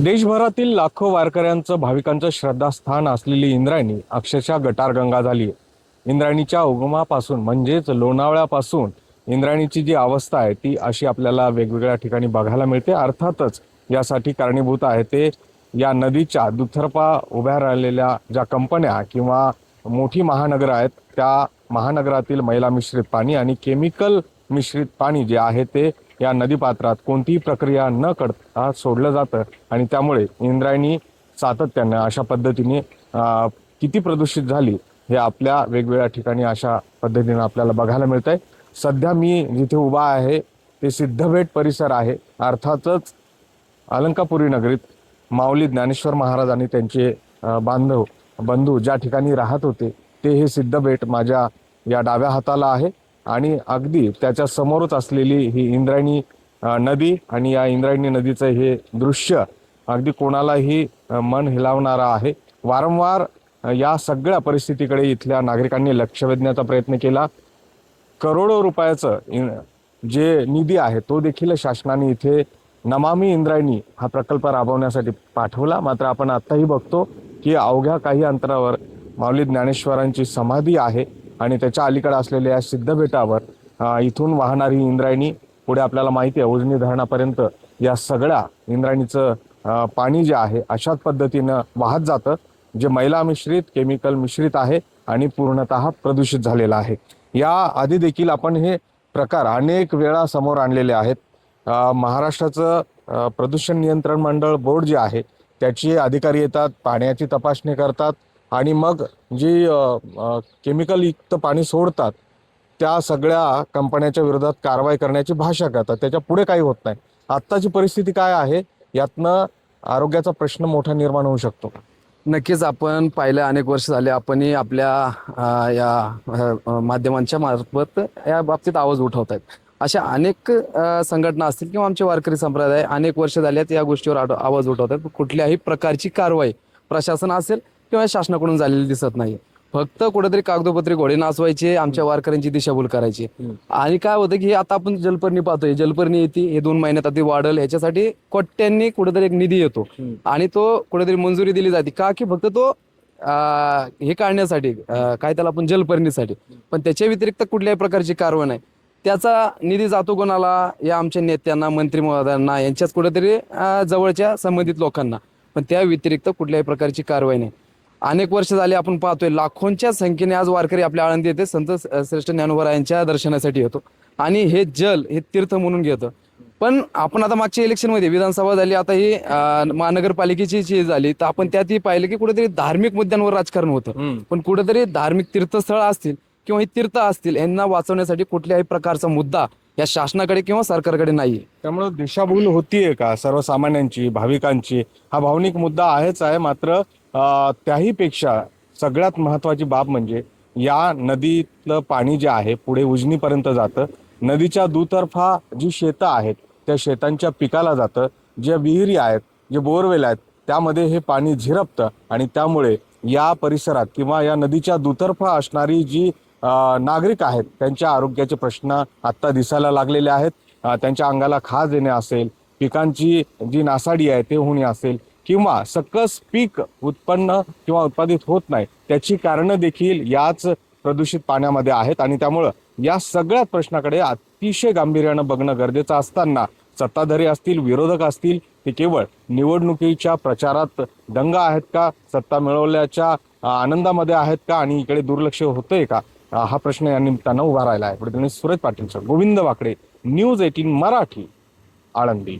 देशभरातील लाखो वारकऱ्यांचं भाविकांचं श्रद्धास्थान असलेली इंद्रायणी अक्षरशः गटारगंगा झाली आहे। इंद्रायणीच्या उगमापासून म्हणजेच लोणावळ्यापासून इंद्रायणीची जी अवस्था आहे ती अशी आपल्याला वेगवेगळ्या ठिकाणी बघायला मिळते। अर्थातच यासाठी कारणीभूत आहे ते या नदीच्या दुतर्फा उभ्या राहिलेल्या ज्या कंपन्या किंवा मोठी महानगर आहेत त्या महानगरातील मैला मिश्रित पाणी आणि केमिकल मिश्रित पाणी जे आहे ते या नदीपात्रात कोणतीही प्रक्रिया न करता सोडलं जातं आणि त्यामुळे इंद्रायणी सातत्यानं अशा पद्धतीने किती प्रदूषित झाली हे आपल्या वेगवेगळ्या ठिकाणी अशा पद्धतीने आपल्याला बघायला मिळतंय। सध्या मी जिथे उभा आहे ते सिद्धभेट परिसर आहे। अर्थातच अलंकापुरी नगरीत माऊली ज्ञानेश्वर महाराज आणि त्यांचे बंधू ज्या ठिकाणी राहत होते ते हे सिद्धभेट माझ्या या डाव्या हाताला आहे आणि अगदी त्याच्या समोरच असलेली ही इंद्रायणी नदी आणि या इंद्रायणी नदीचं हे दृश्य अगदी कोणालाही मन हिलावणारं आहे। वारंवार या सगळ्या परिस्थितीकडे इथल्या नागरिकांनी लक्ष वेधण्याचा प्रयत्न केला। करोडो रुपयाचं जे निधी आहे तो देखील शासनाने इथे नमामि इंद्रायणी हा प्रकल्प राबवण्यासाठी पाठवला। मात्र आपण आत्ताही बघतो की अवघ्या काही अंतरावर माऊली ज्ञानेश्वरांची समाधी आहे आणि त्याच्या अलीकडे असलेल्या या सिद्धबेटावर इथून वाहणारी इंद्रायणी पुढे आपल्याला माहिती आहे उजनी धरणापर्यंत या सगळ्या इंद्रायणीचं पाणी जे आहे अशाच पद्धतीनं वाहत जातं, जे मैला मिश्रित केमिकल मिश्रित आहे आणि पूर्णतः प्रदूषित झालेलं आहे। या आधी देखील आपण हे प्रकार अनेक वेळा समोर आणलेले आहेत। महाराष्ट्राचं प्रदूषण नियंत्रण मंडळ बोर्ड जे आहे त्याचे अधिकारी येतात, पाण्याची तपासणी करतात आणि मग जी केमिकल युक्त पाणी सोडतात त्या सगळ्या कंपन्यांच्या विरोधात कारवाई करण्याची भाषा करतात, त्याच्या पुढे काही होत नाही। आत्ताची परिस्थिती काय आहे यातनं आरोग्याचा प्रश्न मोठा निर्माण होऊ शकतो। नक्कीच आपण पाहिलं अनेक वर्ष झाले आपणही आपल्या या माध्यमांच्या मार्फत या बाबतीत आवाज उठवत आहेत। अशा अनेक संघटना असतील किंवा आमचे वारकरी संप्रदाय अनेक वर्ष झाल्यात या गोष्टीवर आवाज उठवत आहेत। कुठल्याही प्रकारची कारवाई प्रशासन असेल किंवा शासनाकडून झालेली दिसत नाही। फक्त कुठेतरी कागदोपत्री घोडे नाचवायचे, आमच्या वारकऱ्यांची दिशाभूल करायची। आणि काय होतं की आता आपण जलपर्णी पाहतोय, जलपर्णी येते हे 2 महिन्यात आधी वाढल ह्याच्यासाठी कोट्यांनी कुठेतरी एक निधी येतो आणि तो कुठेतरी मंजुरी दिली जाते का की फक्त तो हे काढण्यासाठी काय त्याला आपण जलपर्णीसाठी, पण त्याच्या व्यतिरिक्त कुठल्याही प्रकारची कारवाई नाही। त्याचा निधी जातो कोणाला? या आमच्या नेत्यांना, मंत्री महोदयांना, यांच्याच कुठेतरी जवळच्या संबंधित लोकांना, पण त्या व्यतिरिक्त कुठल्याही प्रकारची कारवाई नाही। अनेक वर्ष झाले आपण पाहतोय लाखोंच्या संख्येने आज वारकरी आपल्या आळंदी येथे संत श्रेष्ठ ज्ञानोबा यांच्या दर्शनासाठी येतो आणि हे जल हे तीर्थ म्हणून घेतं। पण आपण आता मागच्या इलेक्शनमध्ये विधानसभा झाली, आता ही महानगरपालिकेची झाली, तर आपण त्यातही पाहिलं की कुठेतरी धार्मिक मुद्द्यांवर राजकारण होतं, पण कुठेतरी धार्मिक तीर्थस्थळ असतील किंवा ही तीर्थ असतील यांना वाचवण्यासाठी कुठल्याही प्रकारचा मुद्दा या शासनाकडे किंवा सरकारकडे नाहीये। त्यामुळे दिशाभूल होतीये का सर्वसामान्यांची, भाविकांची? हा भावनिक मुद्दा आहेच आहे, मात्र त्याही पेक्षा सगळ्यात महत्त्वाची बाब म्हणजे या नदीतलं पाणी जे आहे पुढे उजनीपर्यंत जातं। नदीच्या दुतर्फा जी शेतं आहेत त्या शेतांच्या पिकाला जातं, ज्या विहिरी आहेत, जे बोरवेल आहेत त्यामध्ये हे पाणी झिरपतं आणि त्यामुळे या परिसरात किंवा या नदीच्या दुतर्फा असणारी जी नागरिक आहेत त्यांच्या आरोग्याचे प्रश्न आत्ता दिसायला लागलेले आहेत। त्यांच्या अंगाला खाज येणे असेल, पिकांची जी नासाडी आहे ते होणे असेल किंवा सकस पीक उत्पन्न किंवा उत्पादित होत नाही त्याची कारणं देखील याच प्रदूषित पाण्यामध्ये आहेत आणि त्यामुळं या सगळ्या प्रश्नाकडे अतिशय गांभीर्यानं बघणं गरजेचं असताना सत्ताधारी असतील, विरोधक असतील, ते केवळ निवडणुकीच्या प्रचारात दंग आहेत का, सत्ता मिळवल्याच्या आनंदामध्ये आहेत का आणि इकडे दुर्लक्ष होतंय का, हा प्रश्न या निमित्तानं उभा राहिला आहे। सुरज पाटील, गोविंद वाकडे, न्यूज 18 मराठी, आळंदी।